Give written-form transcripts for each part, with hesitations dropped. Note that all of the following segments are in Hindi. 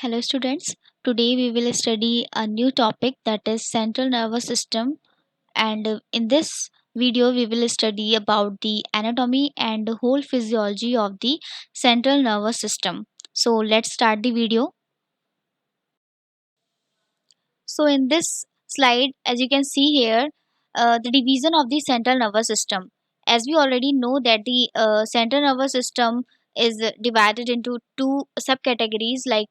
Hello students, today we will study a new topic that is central nervous system, and in this video we will study about the anatomy and the whole physiology of the central nervous system. So let's start the video. So in this slide, as you can see here, the division of the central nervous system. As we already know that the central nervous system is divided into two subcategories. Like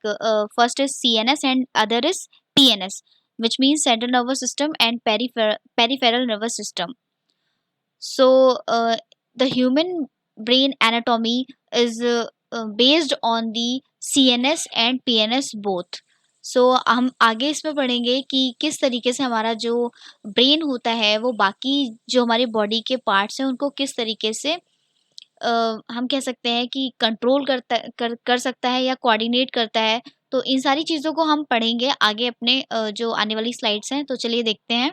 first is CNS and other is PNS, which means central nervous system and peripheral nervous system. So the human brain anatomy is based on the CNS and PNS both. सो हम आगे इसमें पढ़ेंगे कि किस तरीके से हमारा जो ब्रेन होता है वो बाकी जो हमारे बॉडी के पार्ट्स हैं उनको किस तरीके से हम कह सकते हैं कि कंट्रोल कर सकता है या कोऑर्डिनेट करता है। तो इन सारी चीज़ों को हम पढ़ेंगे आगे अपने जो आने वाली स्लाइड्स हैं। तो चलिए देखते हैं।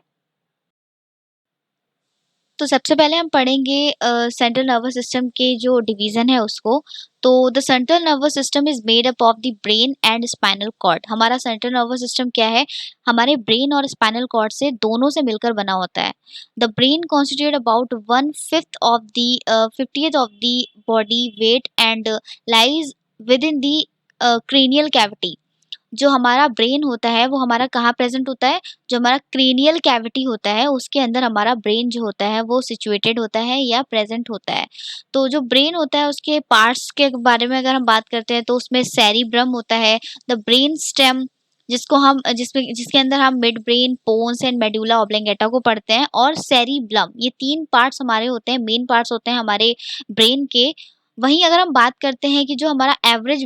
तो सबसे पहले हम पढ़ेंगे सेंट्रल नर्वस सिस्टम के जो डिवीजन है उसको। तो the central nervous system is made up of the brain and spinal cord. हमारा सेंट्रल नर्वस सिस्टम क्या है? हमारे ब्रेन और स्पाइनल कॉर्ड से दोनों से मिलकर बना होता है। The brain constitute about 1/5 of the 50th of the body weight and lies with in the cranial cavity. जो हमारा ब्रेन होता है वो हमारा कहाँ प्रेजेंट होता है? जो हमारा क्रेनियल कैविटी होता है उसके अंदर हमारा ब्रेन जो होता है वो सिचुएटेड होता है या प्रेजेंट होता है। तो जो ब्रेन होता है उसके पार्ट्स के बारे में अगर हम बात करते हैं तो उसमें सेरिब्रम होता है, द ब्रेन स्टेम जिसको हम जिसके अंदर हम mid brain, pons and medulla oblongata को पढ़ते हैं, और सेरिब्लम। ये तीन पार्ट्स हमारे होते हैं, मेन पार्ट्स होते हैं हमारे ब्रेन के। वहीं अगर हम बात करते हैं कि जो हमारा एवरेज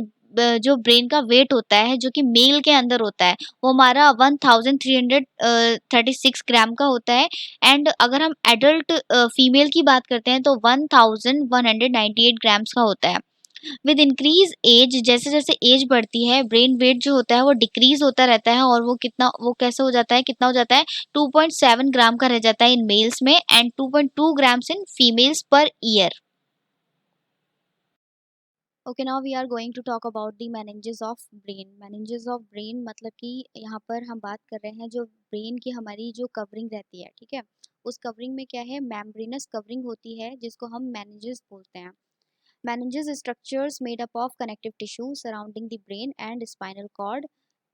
जो ब्रेन का वेट होता है जो कि मेल के अंदर होता है वो हमारा 1336 ग्राम का होता है। एंड अगर हम एडल्ट फीमेल की बात करते हैं तो 1198 ग्राम्स का होता है। विद इंक्रीज एज, जैसे जैसे एज बढ़ती है ब्रेन वेट जो होता है वो डिक्रीज होता रहता है, और वो कैसे हो जाता है, कितना हो जाता है? 2.7 ग्राम का रह जाता है इन मेल्स में and 2.2 grams in females per year. Okay, now we are going to talk about the meninges of brain. meninges of brain मतलब कि यहाँ पर हम बात कर रहे हैं जो ब्रेन की हमारी जो कवरिंग रहती है, ठीक है, उस कवरिंग में क्या है? मेम्ब्रेनस कवरिंग होती है जिसको हम meninges बोलते हैं। meninges structures made up of connective tissue surrounding the brain and spinal cord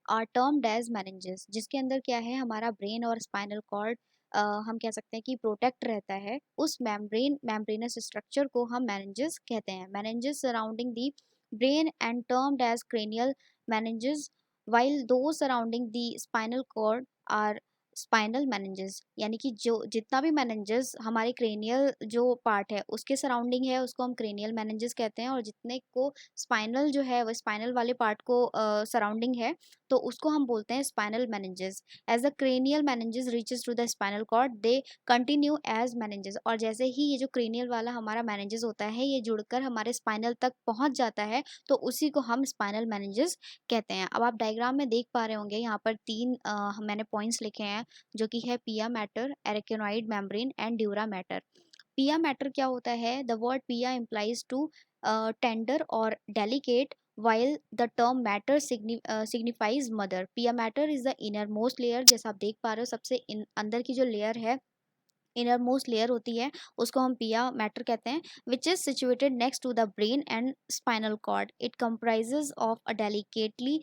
are termed as meninges, जिसके अंदर क्या है? हमारा ब्रेन और स्पाइनल कॉर्ड हम कह सकते हैं कि प्रोटेक्ट रहता है। उस मेम्ब्रेनस स्ट्रक्चर को हम meninges कहते हैं। meninges surrounding the brain and termed as cranial meninges, while those surrounding the spinal cord are spinal meninges। यानी कि जो जितना भी meninges हमारे क्रेनियल जो पार्ट है उसके सराउंडिंग है उसको हम क्रेनियल meninges कहते हैं, और जितने को स्पाइनल जो है वो स्पाइनल वाले पार्ट को सराउंडिंग है तो उसको हम बोलते हैं spinal meninges। As the cranial meninges reaches to the spinal cord they continue as meninges। और जैसे ही ये जो क्रेनियल वाला हमारा meninges होता है ये जुड़कर हमारे स्पाइनल तक पहुंच जाता है तो उसी को हम स्पाइनल meninges कहते हैं। अब आप डायग्राम में देख पा रहे होंगे यहाँ पर तीन मैंने पॉइंट्स लिखे हैं जो कि है pia matter, arachnoid membrane and dura matter. Pia matter क्या होता है? The word pia implies to tender और delicate, while the term matter signifies mother। Pia matter is the inner most layer, जैसा आप देख पा रहे हो सबसे अंदर की जो लेयर है, इनर मोस्ट लेयर होती है, उसको हम पिया मैटर कहते हैं, which is situated next to the brain and spinal cord. It comprises of a delicately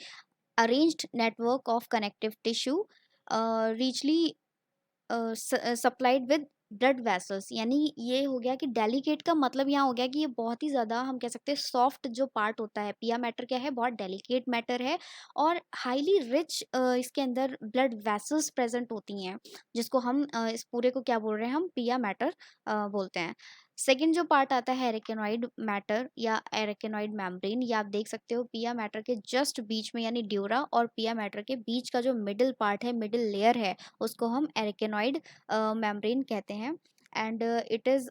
arranged network of connective tissue richly supplied with blood vessels. यानी ये हो गया कि डेलिकेट का मतलब यहाँ हो गया कि ये बहुत ही ज़्यादा हम कह सकते हैं सॉफ्ट जो पार्ट होता है। पिया मैटर क्या है? बहुत डेलिकेट मैटर है, और हाईली रिच इसके अंदर ब्लड वेसल्स प्रेजेंट होती हैं, जिसको हम इस पूरे को क्या बोल रहे हैं? हम पिया मैटर बोलते हैं। सेकेंड जो पार्ट आता है एरेकेनॉइड मैटर या एरेकेनॉइड मेम्ब्रेन, ये आप देख सकते हो पिया मैटर के जस्ट बीच में, यानी ड्यूरा और पिया मैटर के बीच का जो मिडिल पार्ट है, मिडिल लेयर है, उसको हम एरेकेनॉइड मेम्ब्रेन कहते हैं। And it is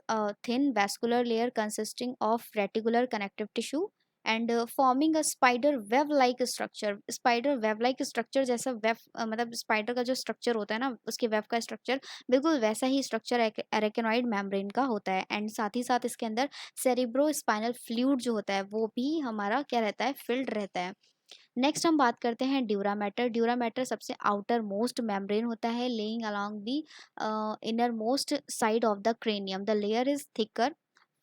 thin vascular layer consisting of reticular connective tissue and forming a spider web like structure. Spider web like structure जैसा वेब मतलब स्पाइडर का जो स्ट्रक्चर होता है ना, उसके वेब का स्ट्रक्चर बिल्कुल वैसा ही स्ट्रक्चर एरेकेनॉइड मेम्ब्रेन का होता है। एंड साथ ही साथ इसके अंदर सेरिब्रो स्पाइनल फ्लूइड जो होता है वो भी हमारा क्या रहता है? फिल्ड रहता है। नेक्स्ट हम बात करते हैं ड्यूरा मैटर। ड्यूरा मैटर सबसे आउटर मोस्ट मेम्ब्रेन होता है, lying along the inner most side of the cranium. The layer is thicker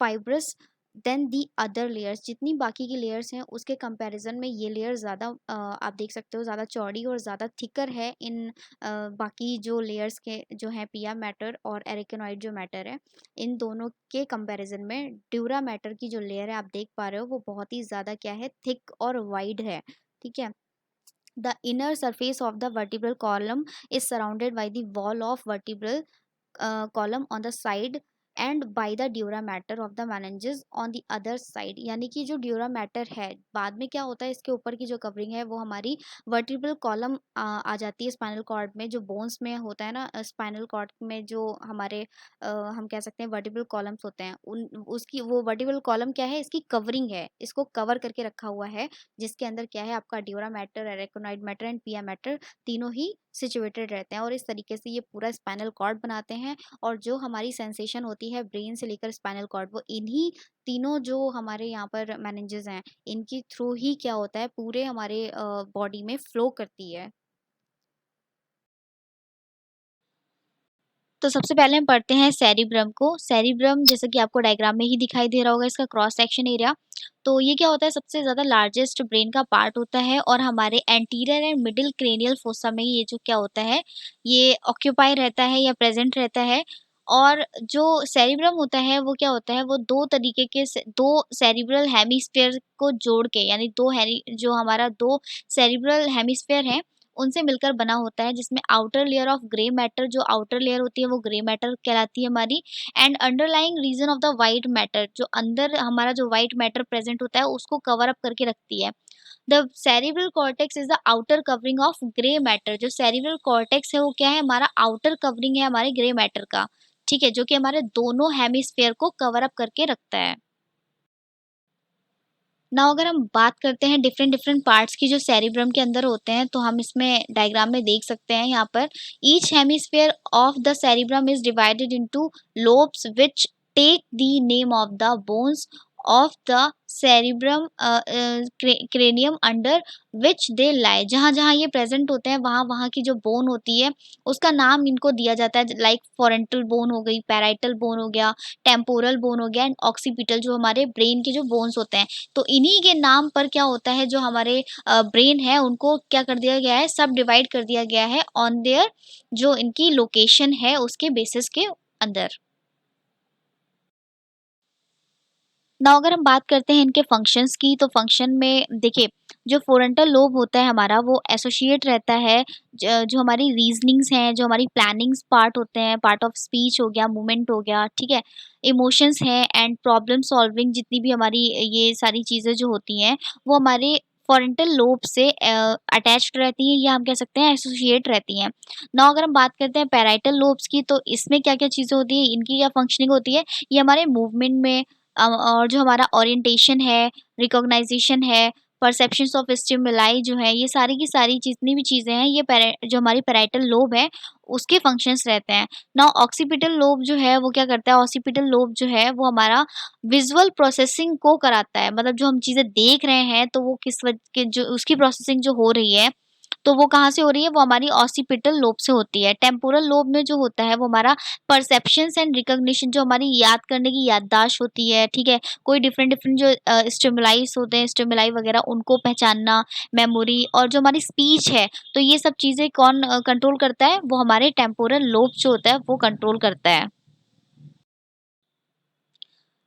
fibrous than the other layers. जितनी बाकी की लेयर्स हैं उसके कंपैरिजन में ये लेयर ज़्यादा आप देख सकते हो ज़्यादा चौड़ी और ज़्यादा थिकर है इन बाकी जो लेयर्स के जो हैं पिया मैटर और एरिकेनॉइड जो मैटर है, इन दोनों के कंपैरिजन में ड्यूरा मैटर की जो लेयर है आप देख पा रहे हो वो बहुत ही ज़्यादा क्या है, थिक और वाइड है। ठीक है। The inner surface of the vertebral column is surrounded by the wall of vertebral column on the side and by the dura mater of the meninges on the other side. यानी कि जो ड्यूरा मैटर है बाद में क्या होता है, इसके ऊपर की जो कवरिंग है वो हमारी वर्टिब्रल कॉलम आ जाती है स्पाइनल कॉर्ड में। जो बोन्स में होता है ना, स्पाइनल कॉर्ड में जो हमारे हम कह सकते हैं वर्टिब्रल कॉलम्स होते हैं, उन उसकी वो वर्टिब्रल कॉलम क्या है, इसकी कवरिंग है, इसको कवर करके रखा हुआ है, जिसके अंदर क्या है आपका ड्यूरा मैटर, एरेकोनॉइड मैटर एंड पिया मैटर तीनों ही सिचुएटेड रहते हैं। और इस तरीके से ये पूरा स्पाइनल कॉर्ड बनाते हैं। और जो हमारी सेंसेशन होती है ब्रेन से लेकर स्पाइनल कॉर्ड, वो इन्हीं तीनों जो हमारे यहाँ पर मैनेजेस हैं, इनकी थ्रू ही क्या होता है पूरे हमारे बॉडी में फ्लो करती है। तो सबसे पहले हम पढ़ते हैं सेरिब्रम को। सेरिब्रम जैसे कि आपको डायग्राम में ही दिखाई दे रहा होगा, इसका क्रॉस सेक्शन एरिया। तो ये क्या होता है, सबसे ज़्यादा लार्जेस्ट ब्रेन का पार्ट होता है और हमारे anterior and middle cranial fossa में ये जो क्या होता है, ये ऑक्यूपाई रहता है या प्रेजेंट रहता है। और जो सेरिब्रम होता है वो क्या होता है, वो दो तरीके के दो सेरिब्रल हेमिस्फेयर को जोड़ के, यानी दो हैरी जो हमारा दो सेरिब्रल हेमिस्फेयर हैं उनसे मिलकर बना होता है, जिसमें outer layer of grey matter, जो आउटर लेयर होती है वो ग्रे मैटर कहलाती है हमारी, and underlying region of the white matter, जो अंदर हमारा जो वाइट मैटर प्रेजेंट होता है उसको कवर अप करके रखती है। The cerebral cortex is the outer covering of grey matter. जो सेरिब्रल कॉर्टेक्स है वो क्या है, हमारा आउटर कवरिंग है हमारे ग्रे मैटर का। ठीक है, जो कि हमारे दोनों हेमिस्फेयर को कवर अप करके रखता है। नाउ अगर हम बात करते हैं डिफरेंट डिफरेंट पार्ट्स की जो सेरिब्रम के अंदर होते हैं, तो हम इसमें डायग्राम में देख सकते हैं यहाँ पर each hemisphere of the cerebrum is divided into lobes which take the name of the bones of the cerebrum cranium under which they lie. जहाँ जहाँ ये प्रेजेंट होते हैं वहाँ वहाँ की जो बोन होती है उसका नाम इनको दिया जाता है, लाइक फोरेंटल बोन हो गई, पैराइटल बोन हो गया, टेम्पोरल बोन हो गया एंड ऑक्सीपिटल, जो हमारे ब्रेन के जो बोन्स होते हैं। तो इन्हीं के नाम पर क्या होता है, जो हमारे ब्रेन है उनको क्या कर दिया गया है, सब डिवाइड कर दिया गया है ऑन देयर जो इनकी लोकेशन है उसके बेसिस के अंदर। नाउ अगर हम बात करते हैं इनके फंक्शंस की, तो फंक्शन में देखिए जो फ्रंटल लोब होता है हमारा वो एसोसिएट रहता है जो हमारी रीजनिंग्स हैं, जो हमारी प्लानिंग्स पार्ट होते हैं, पार्ट ऑफ स्पीच हो गया, मूवमेंट हो गया, ठीक है, इमोशंस हैं एंड प्रॉब्लम सॉल्विंग, जितनी भी हमारी ये सारी चीज़ें जो होती हैं वो हमारे फ्रंटल लोब से अटैच्ड रहती हैं या हम कह सकते हैं एसोसिएट रहती हैं। नाउ अगर हम बात करते हैं पैराइटल लोब्स की, तो इसमें क्या क्या चीज़ें होती हैं, इनकी क्या फंक्शनिंग होती है, ये हमारे मूवमेंट में और जो हमारा ओरिएंटेशन है, रिकॉग्नाइजेशन है, परसेप्शंस ऑफ स्टिमुलाई जो है, ये सारी की सारी जितनी भी चीज़ें हैं, ये जो हमारी पैराइटल लोब है, उसके फंक्शंस रहते हैं। नाउ ऑक्सीपिटल लोब जो है, वो क्या करता है, ऑक्सीपिटल लोब जो है, वो हमारा विज़ुअल प्रोसेसिंग को कराता है। मतलब जो हम चीज़ें देख रहे हैं, तो वो किस के जो उसकी प्रोसेसिंग जो हो रही है, तो वो कहाँ से हो रही है, वो हमारी ऑक्सीपिटल लोब से होती है। टेम्पोरल लोब में जो होता है, वो हमारा परसेप्शंस एंड रिकॉग्निशन, जो हमारी याद करने की याददाश्त होती है, ठीक है, कोई डिफरेंट डिफरेंट जो स्टिमुलाइज होते हैं, स्टिमुलाई वगैरह उनको पहचानना, मेमोरी और जो हमारी स्पीच है, तो ये सब चीज़ें कौन कंट्रोल करता है, वो हमारे टेम्पोरल लोब जो होता है वो कंट्रोल करता है।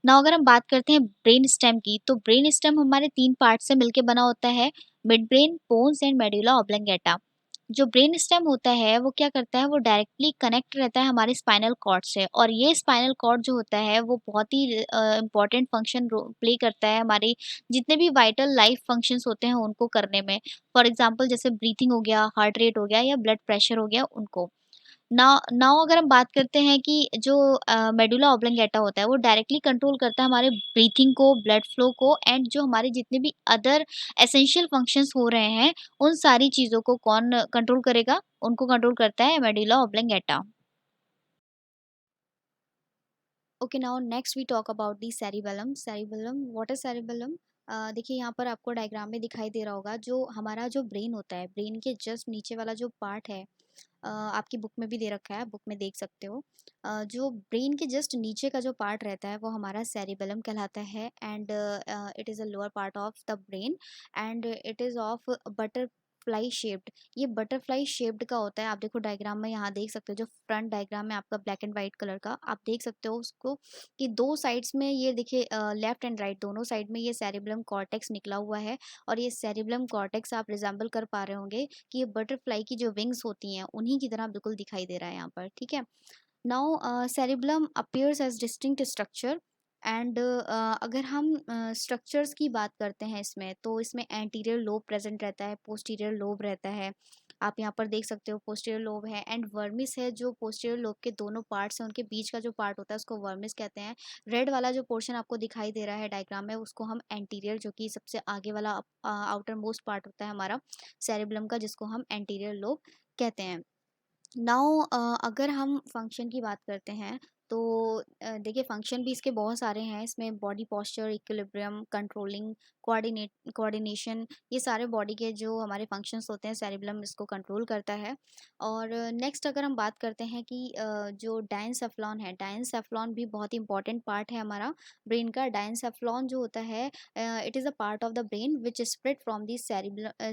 नाउ अगर हम बात करते हैं ब्रेन स्टेम की, तो ब्रेन स्टेम हमारे 3 पार्ट से मिलके बना होता है, mid brain, pons and medulla oblongata. जो ब्रेन स्टेम होता है वो क्या करता है, वो डायरेक्टली कनेक्ट रहता है हमारे स्पाइनल कॉर्ड से, और ये स्पाइनल कॉर्ड जो होता है वो बहुत ही इम्पोर्टेंट फंक्शन प्ले करता है हमारी जितने भी वाइटल लाइफ फंक्शंस होते हैं उनको करने में। फॉर एग्जांपल जैसे ब्रीथिंग हो गया, हार्ट रेट हो गया या ब्लड प्रेशर हो गया उनको। नाउ नाउ अगर हम बात करते हैं कि जो मेडुला ऑब्लंगेटा होता है वो डायरेक्टली कंट्रोल करता है हमारे ब्रीथिंग को, ब्लड फ्लो को एंड जो हमारे जितने भी अदर एसेंशियल फंक्शंस हो रहे हैं उन सारी चीज़ों को कौन कंट्रोल करेगा? उनको कंट्रोल करता है medulla oblongata. Okay, now next we talk about the cerebellum. Cerebellum, what is cerebellum? देखिए यहाँ पर आपको डायग्राम में दिखाई दे रहा होगा, जो हमारा जो ब्रेन होता है, ब्रेन के जस्ट नीचे वाला जो पार्ट है, आपकी बुक में भी दे रखा है, बुक में देख सकते हो। जो ब्रेन के जस्ट नीचे का जो पार्ट रहता है वो हमारा सेरिबेलम कहलाता है, and it is a lower part of the brain, and it is of butterfly shaped. ये बटरफ्लाई शेप्ड का होता है। आप देखो डायग्राम में, यहाँ देख सकते हो, जो फ्रंट डायग्राम है आपका ब्लैक एंड वाइट कलर का, आप देख सकते हो उसको कि दो साइड्स में ये देखिए, लेफ्ट एंड राइट दोनों साइड में ये सेरिबेलम कॉर्टेक्स निकला हुआ है। और ये सेरिबेलम कॉर्टेक्स आप रिजेंबल कर पा रहे होंगे कि ये बटरफ्लाई की जो विंग्स होती हैं उन्हीं की तरह बिल्कुल दिखाई दे रहा है यहाँ पर, ठीक है। Now cerebellum appears as distinct structure, and अगर हम स्ट्रक्चर्स की बात करते हैं इसमें, तो इसमें एंटीरियर लोब प्रेजेंट रहता है, पोस्टीरियर लोब रहता है। आप यहाँ पर देख सकते हो पोस्टीरियर लोब है, एंड वर्मिस है। जो पोस्टीरियर लोब के दोनों पार्ट्स हैं उनके बीच का जो पार्ट होता है उसको वर्मिस कहते हैं। रेड वाला जो पोर्शन आपको दिखाई दे रहा है डायग्राम में, उसको हम एंटीरियर, जो कि सबसे आगे वाला आउटर मोस्ट पार्ट होता है हमारा सेरिबेलम का, जिसको हम एंटीरियर लोब कहते हैं। नाउ अगर हम फंक्शन की बात करते हैं, तो देखिए फंक्शन भी इसके बहुत सारे हैं। इसमें body posture, equilibrium, controlling, coordination, ये सारे बॉडी के जो हमारे फंक्शंस होते हैं, सेरिबेलम इसको कंट्रोल करता है। और नेक्स्ट अगर हम बात करते हैं कि जो डायनसेफ्लॉन है, डायनसेफ्लॉन भी बहुत ही इंपॉर्टेंट पार्ट है हमारा ब्रेन का। डायनसेफ्लॉन जो होता है, it is a part of the brain which spread from the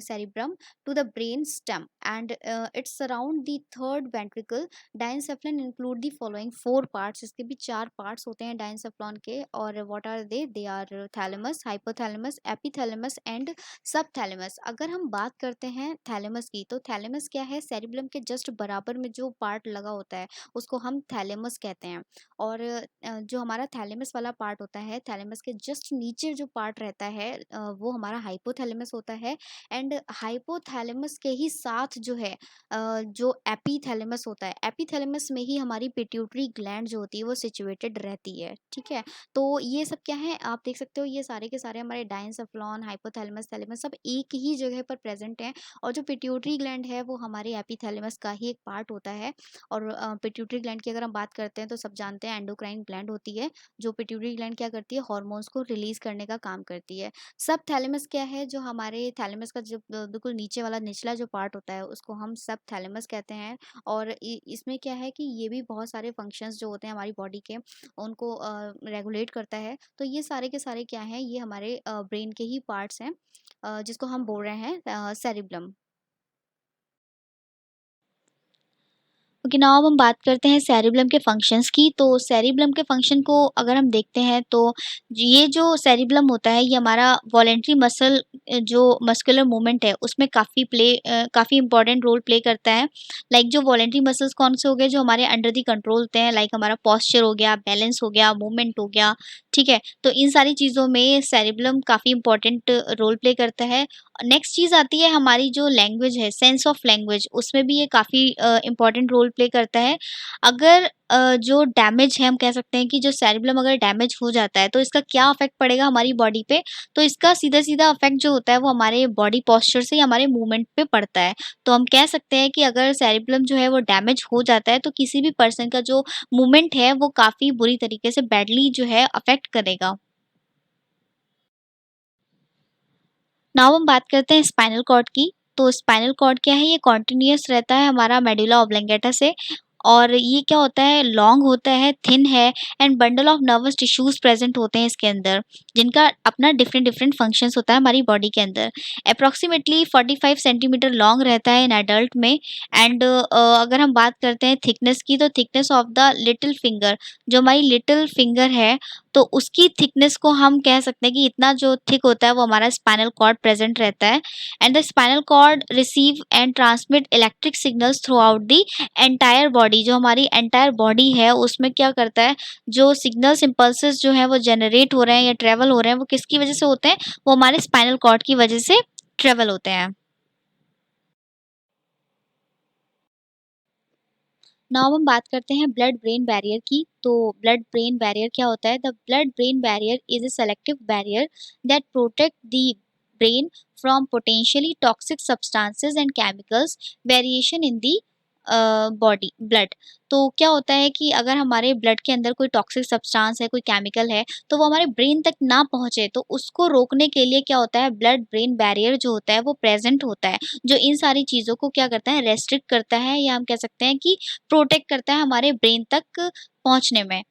cerebrum to the brain stem, and it surround the third ventricle. Diencephalon include the following four parts। इसके भी चार parts होते हैं डायनसेफ्लॉन के, और what are they are thalamus, hypothalamus, epithalamus and subthalamus। अगर हम बात करते हैं थैलेमस की, तो थैलेमस क्या है, सेरिबेलम के जस्ट बराबर में जो पार्ट लगा होता है उसको हम थैलेमस कहते हैं। और जो हमारा थैलेमस वाला पार्ट होता है, थैलेमस के जस्ट नीचे जो पार्ट रहता है, वो हमारा हाइपोथैलेमस होता है। एंड हाइपोथैलेमस के ही साथ जो है, जो एपीथैलेमस होता है, एपीथैलेमस में ही हमारी पिट्यूटरी ग्लैंड जो होती है वो सिचुएटेड रहती है, ठीक है। तो ये सब क्या है, आप देख सकते हो, ये सारे के सारे हमारे डायनसेफ्लॉन, हाइपोथैलेमस, थैलेमस सब एक ही जगह पर प्रेजेंट हैं। और जो पिट्यूटरी ग्लैंड है वो हमारे एपीथैलेमस का ही एक पार्ट होता है। और पिट्यूटरी ग्लैंड की अगर हम बात करते हैं तो सब जानते हैं एंडोक्राइन ग्लैंड होती है। जो पिट्यूटरी ग्लैंड क्या करती है, हॉर्मोन्स को रिलीज करने का काम करती है। सब थैलेमस क्या है, जो हमारे थैलेमस का जो बिल्कुल नीचे वाला निचला जो पार्ट होता है उसको हम सब थैलेमस कहते हैं। और इसमें क्या है कि ये भी बहुत सारे फंक्शंस जो होते हैं हमारी बॉडी के, उनको रेगुलेट करता है। तो ये सारे के सारे क्या हैं, ये हमारे ब्रेन के ही पार्ट्स हैं, जिसको हम बोल रहे हैं सेरिब्लम। ओके, नाउ अब हम बात करते हैं सेरिब्लम के फंक्शंस की। तो सेरिब्लम के फंक्शन को अगर हम देखते हैं, तो ये जो सेरिब्लम होता है ये हमारा वॉलेंट्री मसल, जो मस्कुलर मूवमेंट है उसमें काफ़ी इंपॉर्टेंट रोल प्ले करता है। लाइक जो वॉलेंट्री मसल्स कौन से हो गए, जो हमारे अंडर दी कंट्रोल होते हैं, लाइक हमारा पॉस्चर हो गया, बैलेंस हो गया, मूवमेंट हो गया, ठीक है। तो इन सारी चीज़ों में सेरिब्लम काफ़ी इंपॉर्टेंट रोल प्ले करता है। नेक्स्ट चीज़ आती है हमारी जो लैंग्वेज है, सेंस ऑफ लैंग्वेज, उसमें भी ये काफ़ी इम्पोर्टेंट रोल प्ले करता है। अगर जो डैमेज है, हम कह सकते हैं कि जो सेरिब्लम अगर डैमेज हो जाता है तो इसका क्या इफ़ेक्ट पड़ेगा हमारी बॉडी पे, तो इसका सीधा-सीधा इफ़ेक्ट जो होता है वो हमारे बॉडी पोस्चर से या हमारे मूवमेंट पे पड़ता है। तो हम कह सकते हैं कि अगर सेरिब्लम जो है वो डैमेज हो जाता है तो किसी भी पर्सन का जो मूवमेंट है वो काफ़ी बुरी तरीके से बैडली जो है अफ़ेक्ट करेगा। नाउ हम बात करते हैं स्पाइनल कॉर्ड की। तो स्पाइनल कॉर्ड क्या है, ये कॉन्टिन्यूअस रहता है हमारा मेडुला ऑब्लोंगेटा से। और ये क्या होता है, लॉन्ग होता है, थिन है, and bundle of nervous tissues present होते हैं इसके अंदर, जिनका अपना डिफरेंट डिफरेंट फंक्शंस होता है हमारी बॉडी के अंदर। अप्रॉक्सीमेटली 45 सेंटीमीटर लॉन्ग रहता है इन एडल्ट में। एंड अगर हम बात करते हैं थिकनेस की, तो thickness of the little finger, जो हमारी लिटिल फिंगर है, तो उसकी थिकनेस को हम कह सकते हैं कि इतना जो थिक होता है वो हमारा स्पाइनल कॉर्ड प्रेजेंट रहता है। And the spinal cord receive and transmit electric signals throughout the entire body. जो हमारी एंटायर बॉडी है उसमें क्या करता है, जो सिग्नल्स इम्पल्सेस जो है वो जनरेट हो रहे हैं या ट्रेवल हो रहे हैं, वो किसकी वजह से होते हैं, वो हमारे स्पाइनल कॉर्ड की वजह से ट्रेवल होते हैं। नाउ हम बात करते हैं ब्लड ब्रेन बैरियर की। तो ब्लड ब्रेन बैरियर क्या होता है, the blood brain barrier is a selective barrier that protect the brain from potentially toxic substances and chemicals variation in the body blood. तो क्या होता है कि अगर हमारे ब्लड के अंदर कोई टॉक्सिक सब्सटेंस है, कोई केमिकल है, तो वो हमारे ब्रेन तक ना पहुँचे, तो उसको रोकने के लिए क्या होता है, ब्लड ब्रेन बैरियर जो होता है वो प्रेज़ेंट होता है, जो इन सारी चीज़ों को क्या करता है, रेस्ट्रिक्ट करता है, या हम कह सकते हैं कि प्रोटेक्ट करता है हमारे ब्रेन तक पहुँचने में।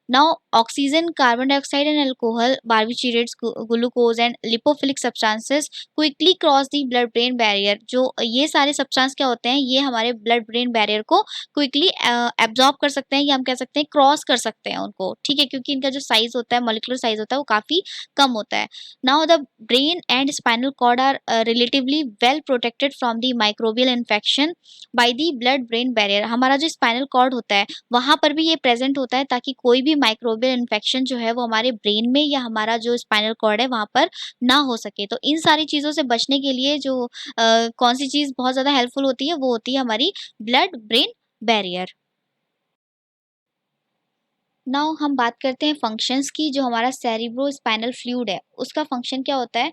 Now, oxygen, carbon dioxide, and alcohol, barbiturates, glucose, and lipophilic substances quickly cross the blood-brain barrier. जो ये सारे substance क्या होते हैं, ये हमारे blood-brain barrier को quickly absorb कर सकते हैं, या हम कह सकते हैं cross कर सकते हैं उनको, ठीक है, क्योंकि इनका जो size होता है, molecular size होता है, वो काफ़ी कम होता है. Now, the brain and spinal cord are relatively well protected from the microbial infection by the blood-brain barrier. हमारा जो spinal cord होता है, वहाँ पर भी ये प्रेज़ेंट होता है, ताकि कोई भी माइक्रोबियल इन्फेक्शन जो है वो हमारे ब्रेन में या हमारा जो स्पाइनल कॉर्ड है वहाँ पर ना हो सके। तो इन सारी चीज़ों से बचने के लिए जो कौन-सी चीज़ बहुत ज़्यादा हेल्पफुल होती है, वो होती है हमारी ब्लड ब्रेन बैरियर। नाउ हम बात करते हैं फंक्शंस की। जो हमारा सेरिब्रो स्पाइनल फ्लूइड है, उसका फंक्शन क्या होता है?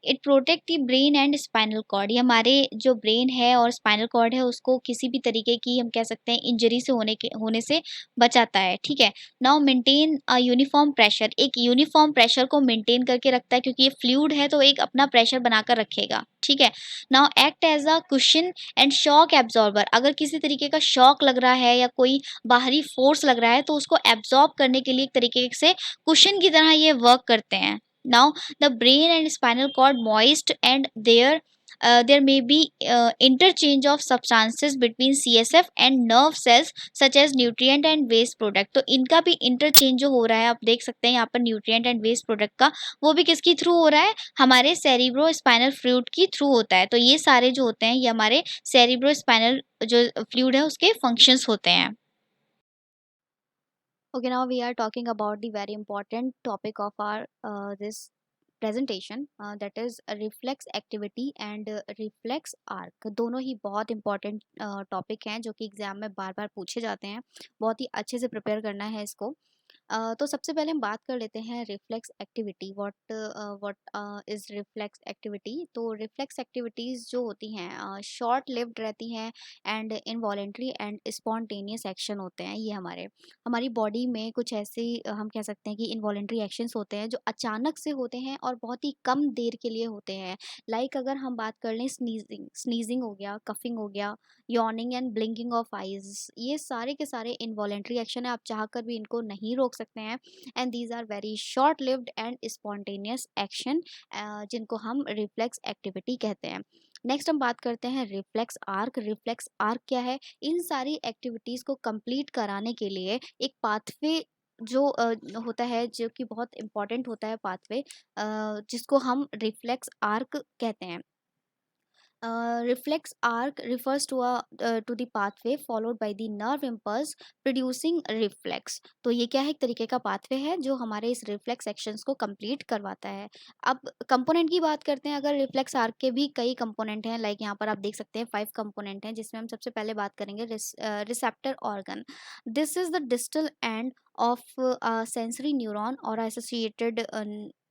It protect the brain and spinal cord. ये हमारे जो ब्रेन है और स्पाइनल कॉर्ड है, उसको किसी भी तरीके की हम कह सकते हैं इंजरी से होने से बचाता है, ठीक है। Now maintain a uniform pressure. एक यूनिफॉर्म प्रेशर को मेंटेन करके रखता है, क्योंकि ये फ्लूइड है तो एक अपना प्रेशर बनाकर रखेगा, ठीक है। Now act as a cushion and shock absorber. अगर किसी तरीके का शॉक लग रहा है या कोई बाहरी फोर्स लग रहा है, तो उसको एब्जॉर्ब करने के लिए एक तरीके से कुशन की तरह ये वर्क करते हैं। Now the brain and spinal cord moist and there may be interchange of substances between CSF and nerve cells such as nutrient and waste product. तो इनका भी इंटरचेंज जो हो रहा है, आप देख सकते हैं यहाँ पर न्यूट्रिएंट एंड वेस्ट प्रोडक्ट का, वो भी किसकी थ्रू हो रहा है, हमारे सेरिब्रो स्पाइनल फ्लूइड की थ्रू होता है। तो ये सारे जो होते हैं, ये हमारे सेरिब्रो स्पाइनल जो फ्लूइड है उसके फंक्शंस होते हैं। Okay, now we are talking about the very important topic of our this presentation, that is reflex activity and reflex arc. दोनों ही बहुत इंपॉर्टेंट टॉपिक हैं, जो कि एग्जाम में बार बार पूछे जाते हैं। बहुत ही अच्छे से प्रिपेयर करना है इसको। तो सबसे पहले हम बात कर लेते हैं reflex activity. What is reflex activity? तो रिफ्लेक्स एक्टिविटीज़ जो होती हैं शॉर्ट लिव्ड रहती हैं and involuntary and spontaneous action होते हैं। ये हमारी बॉडी में कुछ ऐसे हम कह सकते हैं कि इनवॉलेंट्री एक्शंस होते हैं, जो अचानक से होते हैं और बहुत ही कम देर के लिए होते हैं। लाइक अगर हम बात कर लें, स्नीजिंग हो गया, कफिंग हो गया, yawning and blinking of eyes, ये सारे के सारे इनवॉलेंट्री एक्शन है। आप चाहकर भी इनको नहीं रोक सकते हैं, and these are very short lived and spontaneous action, जिनको हम रिफ्लेक्स एक्टिविटी कहते हैं। नेक्स्ट हम बात करते हैं रिफ्लेक्स आर्क। रिफ्लेक्स आर्क क्या है? इन सारी एक्टिविटीज को कंप्लीट कराने के लिए एक पाथवे जो होता है, जो कि बहुत इंपॉर्टेंट होता है पाथवे, जिसको हम रिफ्लेक्स आर्क कहते हैं। Reflex arc refers to the pathway followed by the nerve impulse producing reflex। तो ये क्या है? एक तरीके का पाथवे है जो हमारे इस रिफ्लेक्स एक्शंस को कंप्लीट करवाता है। अब कंपोनेंट की बात करते हैं। अगर रिफ्लेक्स आर्क के भी कई कंपोनेंट हैं, लाइक यहाँ पर आप देख सकते हैं 5 कंपोनेंट हैं, जिसमें हम सबसे पहले बात करेंगे receptor organ. This is the distal end of a sensory neuron or associated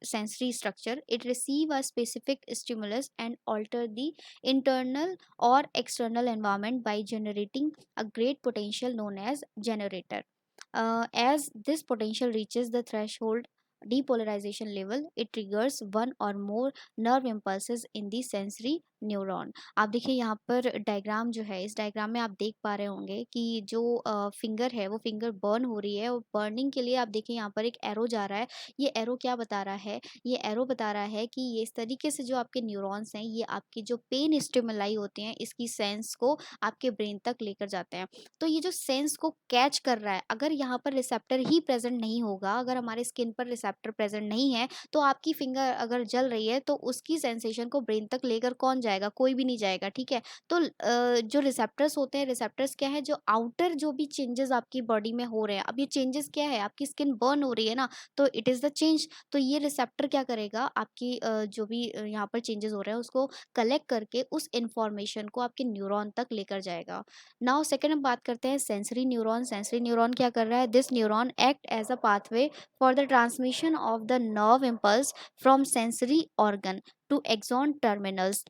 sensory structure. It receive a specific stimulus and alter the internal or external environment by generating a great potential known as generator. As this potential reaches the threshold depolarization level, it triggers one or more nerve impulses in the sensory neuron. आप देखिए यहाँ पर डायग्राम जो है, इस डायग्राम में आप देख पा रहे होंगे कि जो फिंगर है, वो फिंगर बर्न हो रही है, और बर्निंग के लिए आप देखिए यहाँ पर एक एरो जा रहा है। ये एरो क्या बता रहा है? ये एरो बता रहा है कि ये इस तरीके से जो आपके न्यूरॉन्स हैं, ये आपकी जो पेन स्टिमुलाई होते हैं, इसकी सेंस को आपके ब्रेन तक लेकर जाते हैं। तो ये जो सेंस को कैच कर रहा है, अगर यहाँ पर रिसेप्टर ही प्रेजेंट नहीं होगा, अगर हमारे स्किन पर रिसेप्टर प्रेजेंट नहीं है, तो आपकी फिंगर अगर जल रही है, तो उसकी सेंसेशन को ब्रेन तक लेकर कौन जाएगा? कोई भी नहीं जाएगा, ठीक है। तो जो रिसेप्टर्स होते हैं, रिसेप्टर्स क्या है? जो आउटर जो भी चेंजेस आपकी बॉडी में हो रहे हैं, अब ये चेंजेस क्या है? आपकी स्किन बर्न हो रही है ना, तो इट इज़ द चेंज। तो ये रिसेप्टर क्या करेगा? आपकी जो भी यहाँ पर चेंजेस हो रहे हैं, उसको कलेक्ट करके उस इंफॉर्मेशन को आपके न्यूरॉन तक लेकर जाएगा। नाउ सेकंड हम बात करते हैं सेंसरी न्यूरॉन। सेंसरी न्यूरॉन क्या कर रहा है? This neuron act as a pathway for the transmission of the nerve impulse from sensory organ to axon terminals.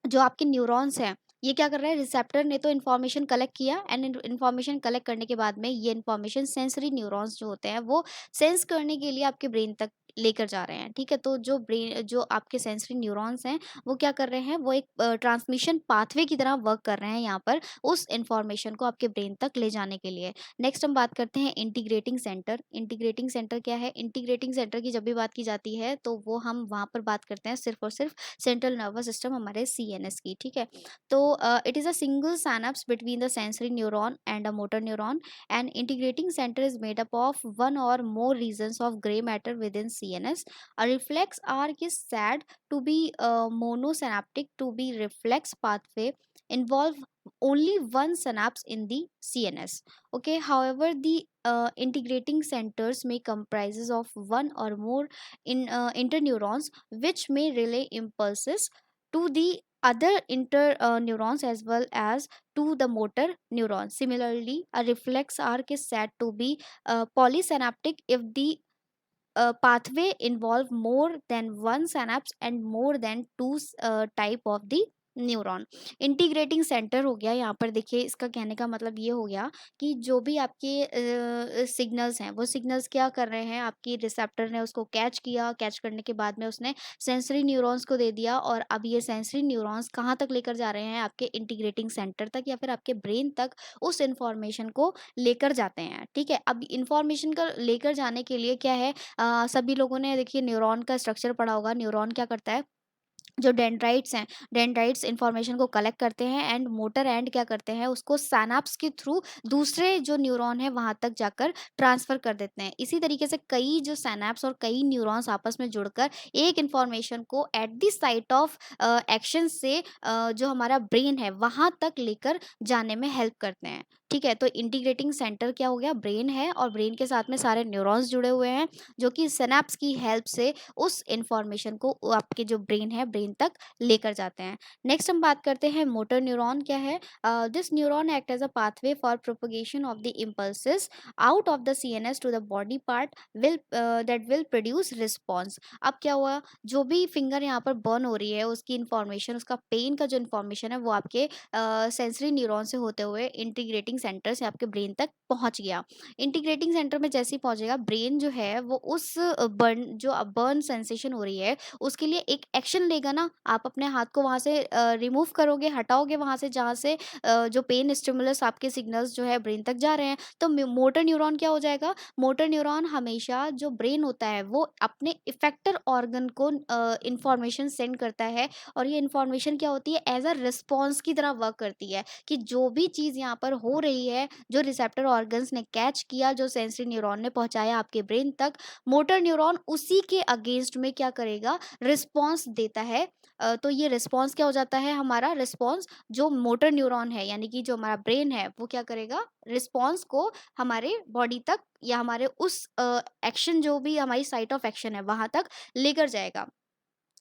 जो आपके न्यूरॉन्स हैं, ये क्या कर रहा है, रिसेप्टर ने तो इन्फॉर्मेशन कलेक्ट किया एंड इन्फॉर्मेशन कलेक्ट करने के बाद में ये इन्फॉर्मेशन सेंसरी न्यूरॉन्स जो होते हैं वो सेंस करने के लिए आपके ब्रेन तक लेकर जा रहे हैं, ठीक है। तो जो ब्रेन, जो आपके सेंसरी न्यूरॉन्स हैं वो क्या कर रहे हैं, वो एक ट्रांसमिशन पाथवे की तरह वर्क कर रहे हैं यहाँ पर उस इन्फॉर्मेशन को आपके ब्रेन तक ले जाने के लिए। नेक्स्ट हम बात करते हैं इंटीग्रेटिंग सेंटर। इंटीग्रेटिंग सेंटर क्या है, इंटीग्रेटिंग सेंटर की जब भी बात की जाती है तो वो हम वहाँ पर बात करते हैं सिर्फ और सिर्फ सेंट्रल नर्वस सिस्टम, हमारे CNS की, ठीक है। तो it is a single synapse between the sensory neuron and a motor neuron. An integrating center is made up of one or more regions of gray matter within CNS. A reflex arc is said to be monosynaptic, to be reflex pathway involve only one synapse in the CNS. Okay, however, the integrating centers may comprises of one or more interneurons which may relay impulses to the other neurons as well as to the motor neuron. Similarly, a reflex arc is said to be polysynaptic if the pathway involve more than one synapse and more than two type of the neuron. Integrating centre हो गया यहाँ पर, देखिए इसका कहने का मतलब ये हो गया कि जो भी आपके सिग्नल्स हैं वो सिग्नल्स क्या कर रहे हैं, आपकी रिसेप्टर ने उसको कैच किया, कैच करने के बाद में उसने सेंसरी न्यूरॉन्स को दे दिया और अब ये सेंसरी न्यूरॉन्स कहाँ तक लेकर जा रहे हैं, आपके इंटीग्रेटिंग सेंटर तक या फिर आपके ब्रेन तक उस इंफॉर्मेशन को लेकर जाते हैं, ठीक है। अब इंफॉर्मेशन का लेकर जाने के लिए क्या है, सभी लोगों ने देखिए न्यूरॉन का स्ट्रक्चर पढ़ा होगा। न्यूरॉन क्या करता है, जो डेंड्राइट्स हैं, डेंड्राइट्स इंफॉर्मेशन को कलेक्ट करते हैं एंड मोटर एंड क्या करते हैं, उसको सैनाप्स के थ्रू दूसरे जो न्यूरॉन है वहां तक जाकर ट्रांसफर कर देते हैं। इसी तरीके से कई जो सैनाप्स और कई न्यूरॉन्स आपस में जुड़कर एक इंफॉर्मेशन को at the site of action से जो हमारा ब्रेन है वहां तक लेकर जाने में हेल्प करते हैं, ठीक है। तो इंटीग्रेटिंग सेंटर क्या हो गया, ब्रेन है और ब्रेन के साथ में सारे न्यूरॉन्स जुड़े हुए हैं जो कि सिनेप्स की हेल्प से उस इंफॉर्मेशन को आपके जो ब्रेन है ब्रेन तक लेकर जाते हैं। नेक्स्ट हम बात करते हैं मोटर न्यूरॉन क्या है। This neuron act as a pathway for propagation of the impulses out of the CNS to the body part will that will produce response. अब क्या हुआ, जो भी फिंगर यहाँ पर बर्न हो रही है उसकी इंफॉर्मेशन, उसका पेन का जो इन्फॉर्मेशन है वो आपके सेंसरी न्यूरॉन से होते हुए इंटीग्रेटिंग सेंटर से आपके ब्रेन तक पहुंच गया। इंटीग्रेटिंग सेंटर में जैसे ही पहुंचेगा, ब्रेन जो है वो उस बर्न, जो बर्न सेंसेशन हो रही है उसके लिए एक एक्शन लेगा ना। आप अपने हाथ को वहां से रिमूव करोगे, हटाओगे वहां से जहाँ से जो पेन स्टिमुलस आपके सिग्नल्स जो है ब्रेन तक जा रहे हैं। तो मोटर न्यूरॉन क्या हो जाएगा, मोटर न्यूरॉन हमेशा जो ब्रेन होता है वो अपने इफेक्टर ऑर्गन को इंफॉर्मेशन सेंड करता है और ये इंफॉर्मेशन क्या होती है, एज अ रिस्पॉन्स की तरह वर्क करती है कि जो भी चीज़ यहाँ पर हो रही है, जो रिसेप्टर ऑर्गन्स ने कैच किया, जो सेंसरी न्यूरॉन ने पहुंचाया आपके ब्रेन तक, मोटर न्यूरॉन उसी के अगेंस्ट में क्या करेगा, रिस्पॉन्स देता है। तो ये रिस्पॉन्स क्या हो जाता है, हमारा रिस्पॉन्स जो मोटर न्यूरॉन है यानी कि जो हमारा ब्रेन है वो क्या करेगा, रिस्पॉन्स को हमारे बॉडी तक या हमारे उस एक्शन, जो भी हमारी साइट ऑफ एक्शन है वहां तक लेकर जाएगा।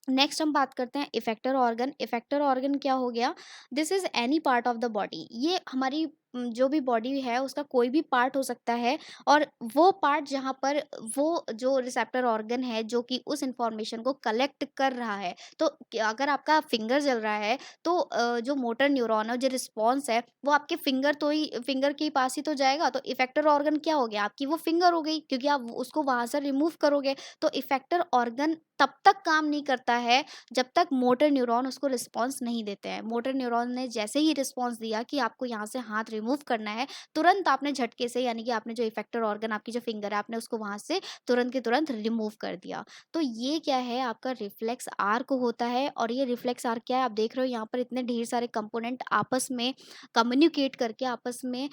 नेक्स्ट हम बात करते हैं इफेक्टर ऑर्गन। इफेक्टर ऑर्गन क्या हो गया, this is any part of the body. ये हमारी जो भी बॉडी है उसका कोई भी पार्ट हो सकता है और वो पार्ट जहाँ पर वो जो रिसेप्टर ऑर्गन है जो कि उस इंफॉर्मेशन को कलेक्ट कर रहा है। तो अगर आपका फिंगर जल रहा है तो जो मोटर न्यूरॉन है, जो रिस्पॉन्स है वो आपके फिंगर, तो ही फिंगर के पास ही तो जाएगा। तो इफेक्टर ऑर्गन क्या हो गया, आपकी वो फिंगर हो गई क्योंकि आप उसको वहां से रिमूव करोगे। तो इफेक्टर ऑर्गन तब तक काम नहीं करता है जब तक मोटर न्यूरॉन उसको रिस्पॉन्स नहीं देते हैं। मोटर न्यूरॉन ने जैसे ही रिस्पॉन्स दिया कि आपको यहाँ से हाथ रिमूव करना है, तुरंत आपने झटके से, यानी कि आपने जो इफेक्टर ऑर्गन, आपकी जो फिंगर है, आपने उसको वहां से तुरंत के तुरंत रिमूव कर दिया। तो ये क्या है, आपका रिफ्लेक्स आर्क होता है। और ये रिफ्लेक्स आर्क क्या है, आप देख रहे हो यहाँ पर इतने ढेर सारे कंपोनेंट आपस में कम्युनिकेट करके आपस में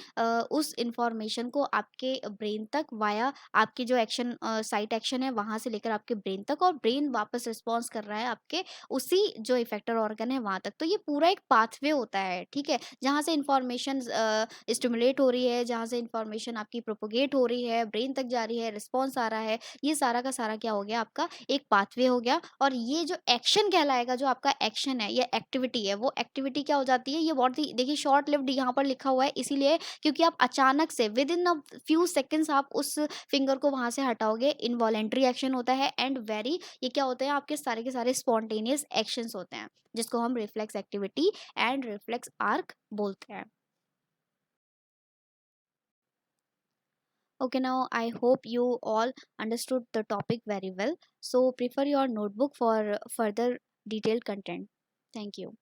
उस इंफॉर्मेशन को आपके ब्रेन तक वाया आपकी जो एक्शन, साइट एक्शन है वहां से लेकर आपके ब्रेन तक, और ब्रेन वापस रिस्पॉन्स कर रहा है आपके उसी जो इफेक्टर ऑर्गन है वहां तक। तो ये पूरा एक पाथवे होता है, ठीक है, जहाँ से इंफॉर्मेशन स्टिमुलेट हो रही है, जहाँ से इंफॉर्मेशन आपकी प्रोपोगेट हो रही है, ब्रेन तक जा रही है, रिस्पॉन्स आ रहा है, ये सारा का सारा क्या हो गया, आपका एक पाथवे हो गया। और ये जो एक्शन कहलाएगा, जो आपका एक्शन है या एक्टिविटी है, वो एक्टिविटी क्या हो जाती है, ये बहुत ही देखिए शॉर्ट लिव्ड यहाँ पर लिखा हुआ है, इसीलिए क्योंकि आप अचानक से with in a few seconds आप उस फिंगर को वहां से हटाओगे, इनवॉलेंट्री एक्शन होता है। एंड वेरी, ये क्या होते हैं, आपके सारे के सारे स्पॉन्टेनियस एक्शंस होते हैं, जिसको हम reflex activity and reflex arc बोलते हैं। Okay, now I hope you all understood the topic very well. So prefer your notebook for further detailed content. Thank you.